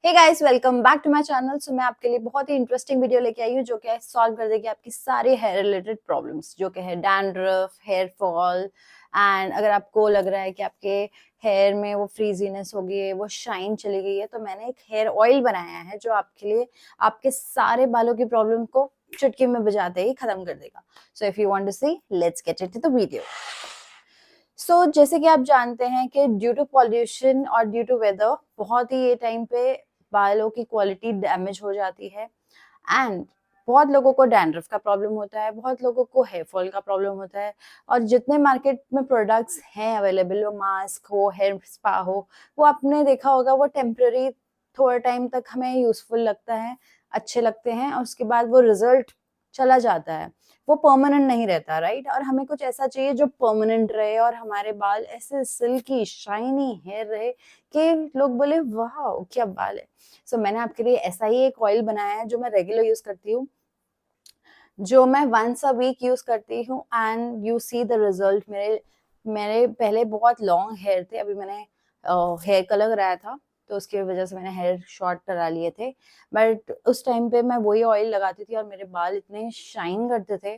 Hey guys, welcome back to my channel. So मैं आपके लिए बहुत ही इंटरेस्टिंग वीडियो लेके आई हूँ जो कि सॉल्व कर देगी आपकी सारी हेयर रिलेटेड प्रॉब्लम्स, जो कि है डैंड्रफ, हेयर फॉल। एंड अगर आपको लग रहा है कि आपके हेयर में वो फ्रीजीनेस हो गई है, वो शाइन चली गई है, तो मैंने एक हेयर ऑयल बनाया है जो आपके लिए आपके सारे बालों की प्रॉब्लम को चुटकी में बजाते ही खत्म कर देगा। So if you want to see, let's get into the video. जैसे कि आप जानते हैं कि ड्यू टू पॉल्यूशन और ड्यू टू वेदर बहुत ही ये टाइम पे बालों की क्वालिटी डैमेज हो जाती है। एंड बहुत लोगों को डैंड्रफ का प्रॉब्लम होता है, बहुत लोगों को हेयर फॉल का प्रॉब्लम होता है। और जितने मार्केट में प्रोडक्ट्स हैं अवेलेबल, वो मास्क हो, हेयर स्पा हो, वो आपने देखा होगा वो टेम्पररी थोड़ा टाइम तक हमें यूजफुल लगता है, अच्छे लगते हैं, और उसके बाद वो रिजल्ट चला जाता है, वो परमानेंट नहीं रहता, राइट। और हमें कुछ ऐसा चाहिए जो परमानेंट रहे और हमारे बाल ऐसे सिल्की शाइनी हेयर रहे कि लोग बोले वाह क्या बाल है। मैंने आपके लिए ऐसा ही एक ऑयल बनाया है जो मैं रेगुलर यूज करती हूँ, जो मैं वंस अ वीक यूज करती हूँ, and you see the result. मेरे मेरे पहले बहुत लॉन्ग हेयर थे, अभी मैंने हेयर कलर कराया था, तो उसकी वजह से मैंने हेयर शॉर्ट करा लिए थे। बट उस टाइम पे मैं वही ऑयल लगाती थी और मेरे बाल इतने शाइन करते थे।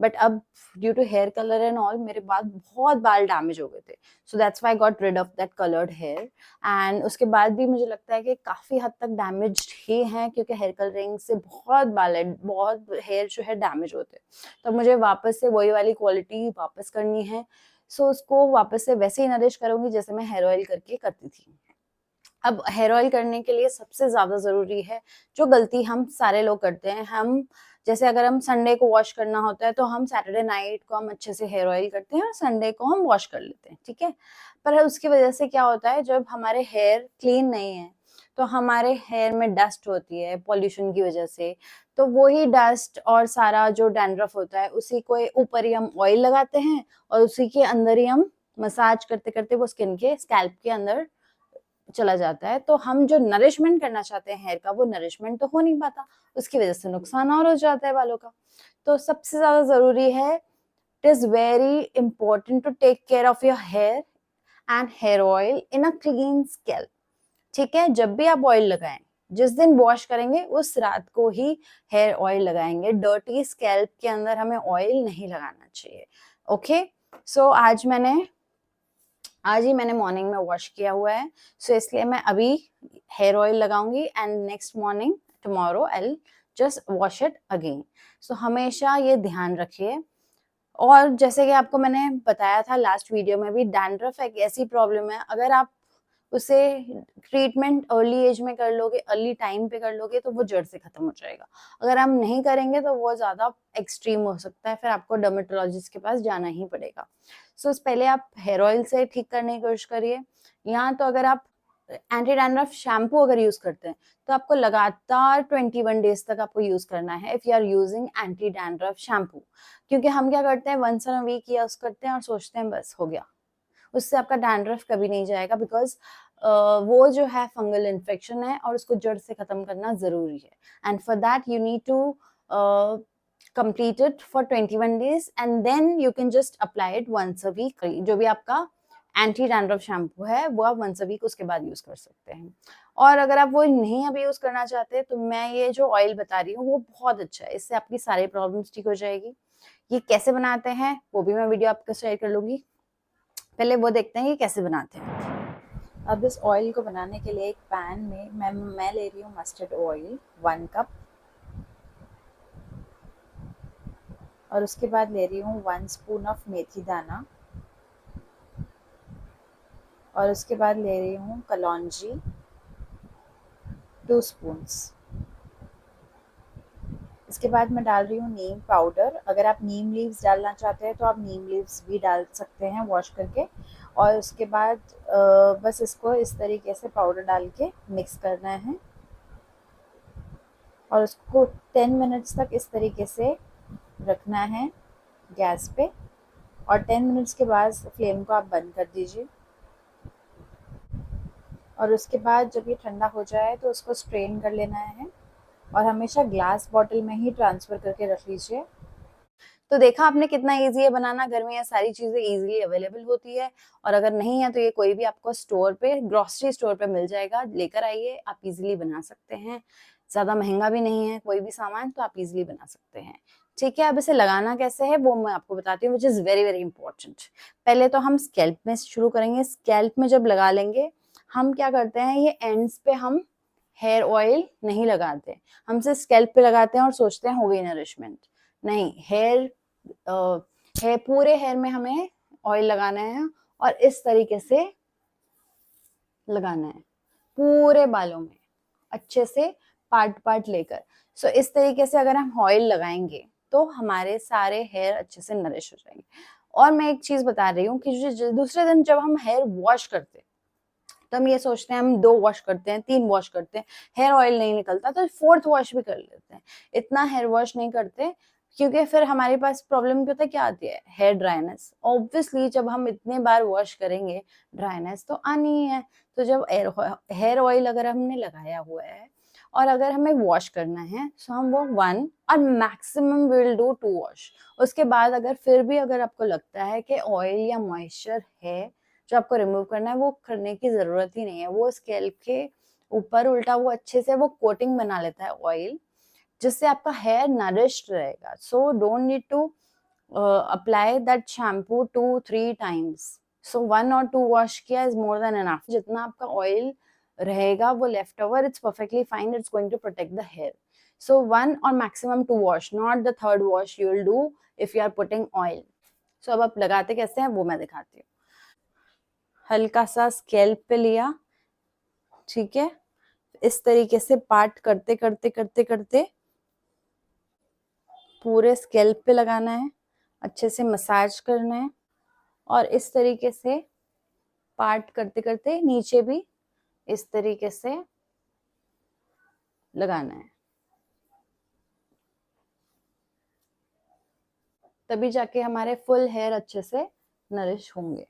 बट अब due to hair colour and all मेरे बहुत बाल डैमेज हो गए थे। So that's why I got rid of that coloured hair. And उसके बाद भी मुझे लगता है कि काफी हद तक डैमेज ही है, क्योंकि हेयर कलरिंग से बहुत बाल है, बहुत हेयर जो है डैमेज होते हैं। तो मुझे वापस से वही वाली क्वालिटी वापस करनी है। उसको वापस से वैसे ही नरिश करूंगी जैसे मैं हेयर ऑयल करके करती थी। अब हेयर ऑयल करने के लिए सबसे ज्यादा जरूरी है, जो गलती हम सारे लोग करते हैं, हम जैसे अगर हम संडे को वॉश करना होता है तो हम सैटरडे नाइट को हम अच्छे से हेयर ऑयल करते हैं और संडे को हम वॉश कर लेते हैं, ठीक है। पर उसकी वजह से क्या होता है, जब हमारे हेयर क्लीन नहीं है तो हमारे हेयर में डस्ट होती है पॉल्यूशन की वजह से। तो वही डस्ट और सारा जो डैंड्रफ होता है उसी को ऊपर ही हम ऑयल लगाते हैं और उसी के अंदर ही हम मसाज करते करते वो स्किन के स्कैल्प के अंदर चला जाता है। तो हम जो नरिशमेंट करना चाहते हैं हेयर का, वो नरिशमेंट तो हो नहीं पाता, उसकी वजह से नुकसान और हो जाता है बालों का। तो सबसे ज्यादा जरूरी है, it is very important to take care of your hair and hair oil in a clean scalp. ठीक है, जब भी आप ऑयल लगाएं, जिस दिन वॉश करेंगे उस रात को ही हेयर ऑयल लगाएंगे। डर्टी स्कैल्प के अंदर हमें ऑयल नहीं लगाना चाहिए। ओके। आज ही मैंने मॉर्निंग में वॉश किया हुआ है, इसलिए मैं अभी हेयर ऑयल लगाऊंगी and next morning tomorrow I just wash it again. हमेशा ये ध्यान रखिए। और जैसे कि आपको मैंने बताया था लास्ट वीडियो में भी, डैंड्रफ एक ऐसी प्रॉब्लम है, अगर आप उसे ट्रीटमेंट अर्ली एज में कर लोगे, अर्ली टाइम पे कर लोगे, तो वो जड़ से खत्म हो जाएगा। अगर हम नहीं करेंगे तो वो ज्यादा एक्सट्रीम हो सकता है, फिर आपको डर्मेटोलॉजिस्ट के पास जाना ही पड़ेगा। पहले आप हेयर ऑयल से ठीक करने की कोशिश करिए। यहाँ तो अगर आप एंटी डैंड्रफ शैम्पू अगर यूज करते हैं तो आपको लगातार 21 डेज तक आपको यूज करना है, if you are using anti dandruff shampoo. क्योंकि हम क्या करते हैं, once in a week use करते हैं और सोचते हैं बस हो गया, उससे आपका डैंड्रफ कभी नहीं जाएगा। बिकॉज वो जो है फंगल इन्फेक्शन है और उसको जड़ से खत्म करना जरूरी है। And for that you need to complete it for 21 days and then you can just apply it once a week। जो भी आपका एंटी डैंड्रफ शैम्पू है वो आप वंस अ वीक उसके बाद यूज कर सकते हैं। और अगर आप वो नहीं अभी यूज करना चाहते तो मैं ये जो ऑयल बता रही हूँ वो बहुत अच्छा है, इससे आपकी सारी प्रॉब्लम्स ठीक हो जाएगी। ये कैसे बनाते हैं वो भी मैं वीडियो आपको शेयर कर लूंगी। पहले वो देखते हैं कि कैसे बनाते हैं। अब इस ऑयल को बनाने के लिए एक पैन में मैं ले रही हूँ मस्टर्ड ऑयल 1 कप, और उसके बाद ले रही हूँ 1 स्पून ऑफ मेथी दाना, और उसके बाद ले रही हूँ कलौंजी 2 स्पून्स। इसके बाद मैं डाल रही हूँ नीम पाउडर। अगर आप नीम लीव्स डालना चाहते हैं तो आप नीम लीव्स भी डाल सकते हैं वॉश करके। और उसके बाद बस इसको इस तरीके से पाउडर डाल के मिक्स करना है और उसको 10 मिनट्स तक इस तरीके से रखना है गैस पे। और 10 मिनट्स के बाद फ्लेम को आप बंद कर दीजिए। और उसके बाद जब ये ठंडा हो जाए तो उसको स्ट्रेन कर लेना है और हमेशा ग्लास बॉटल में ही ट्रांसफ़र करके रख लीजिए। तो देखा आपने कितना इजी है बनाना, घर में ये सारी चीजें इजीली अवेलेबल होती है। और अगर नहीं है तो ये कोई भी आपको स्टोर पे, ग्रोसरी स्टोर पे मिल जाएगा, लेकर आइए, आप इजीली बना सकते हैं। ज्यादा महंगा भी नहीं है कोई भी सामान, तो आप इजीली बना सकते हैं। ठीक है, अब इसे लगाना कैसे है वो मैं आपको बताती हूँ, which is very very important. पहले तो हम स्कैल्प में शुरू करेंगे। स्कैल्प में जब लगा लेंगे, हम क्या करते हैं, ये एंड्स पे हम हेयर ऑयल नहीं लगाते, हम सिर्फ स्कैल्प पे लगाते हैं और सोचते हैं हो गई नरिशमेंट। नहीं, हेयर पूरे हेयर में हमें ऑयल लगाना है, और इस तरीके से लगाना है पूरे बालों में, अच्छे से पार्ट पार्ट लेकर। सो इस तरीके से अगर हम ऑयल लगाएंगे तो हमारे सारे हेयर अच्छे से नरिश हो जाएंगे। और मैं एक चीज बता रही हूँ कि दूसरे दिन जब हम हेयर वॉश करते हैं, तो हम ये सोचते हैं हम 2 वॉश करते हैं, 3 वॉश करते हैं, हेयर ऑयल नहीं निकलता, तो 4th वॉश भी कर लेते हैं। इतना हेयर वॉश नहीं करते, क्योंकि फिर हमारे पास प्रॉब्लम पता क्या आती है, हेयर ड्राइनेस। ऑब्वियसली जब हम इतने बार वॉश करेंगे, ड्राइनेस तो आनी ही है। तो जब हेयर ऑयल अगर हमने लगाया हुआ है और अगर हमें वॉश करना है, तो हम वो 1 और मैक्सिमम विल डू 2 वॉश। उसके बाद अगर फिर भी अगर आपको लगता है कि ऑयल या मॉइस्चर है जो आपको रिमूव करना है, वो करने की जरूरत ही नहीं है। वो स्कैल्प के ऊपर उल्टा वो अच्छे से वो कोटिंग बना लेता है ऑयल, जिससे आपका हेयर नरिश्ड रहेगा। So don't need to apply that shampoo 2-3 times. So 1 और 2 वॉश किया इज मोर देन एनफ। जितना आपका ऑयल रहेगा वो left over, it's perfectly fine, it's going to protect the hair. So 1 और maximum 2 wash, not the 3rd wash you will do if you are putting oil. So अब आप लगाते कैसे हैं वो मैं दिखाती हूँ। हल्का सा स्कैल्प पे लिया, ठीक है, इस तरीके से पार्ट करते करते करते करते पूरे स्कैल्प पे लगाना है, अच्छे से मसाज करना है, और इस तरीके से पार्ट करते करते नीचे भी इस तरीके से लगाना है, तभी जाके हमारे फुल हेयर अच्छे से नरिश होंगे।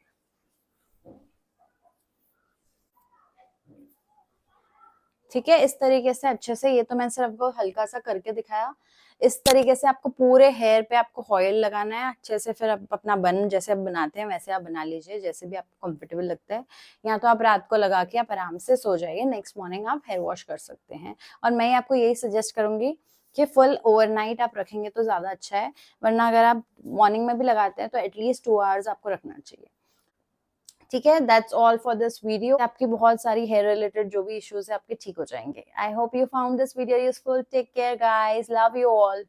ठीक है, इस तरीके से अच्छे से, ये तो मैंने सिर्फ आपको हल्का सा करके दिखाया। इस तरीके से आपको पूरे हेयर पे आपको ऑयल लगाना है अच्छे से। फिर आप अपना बन जैसे आप बनाते हैं वैसे आप बना लीजिए, जैसे भी आपको कंफर्टेबल लगता है। या तो आप रात को लगा के आप आराम से सो जाइए, नेक्स्ट मॉर्निंग आप हेयर वॉश कर सकते हैं। और मैं आपको यही सजेस्ट करूंगी कि फुल ओवरनाइट आप रखेंगे तो ज्यादा अच्छा है, वरना अगर आप मॉर्निंग में भी लगाते हैं तो एटलीस्ट 2 आवर्स आपको रखना चाहिए। ठीक है, that's all for this video. आपकी बहुत सारी हेयर रिलेटेड जो भी इश्यूज है आपके ठीक हो जाएंगे। I hope you found this video useful. Take care guys, love you all.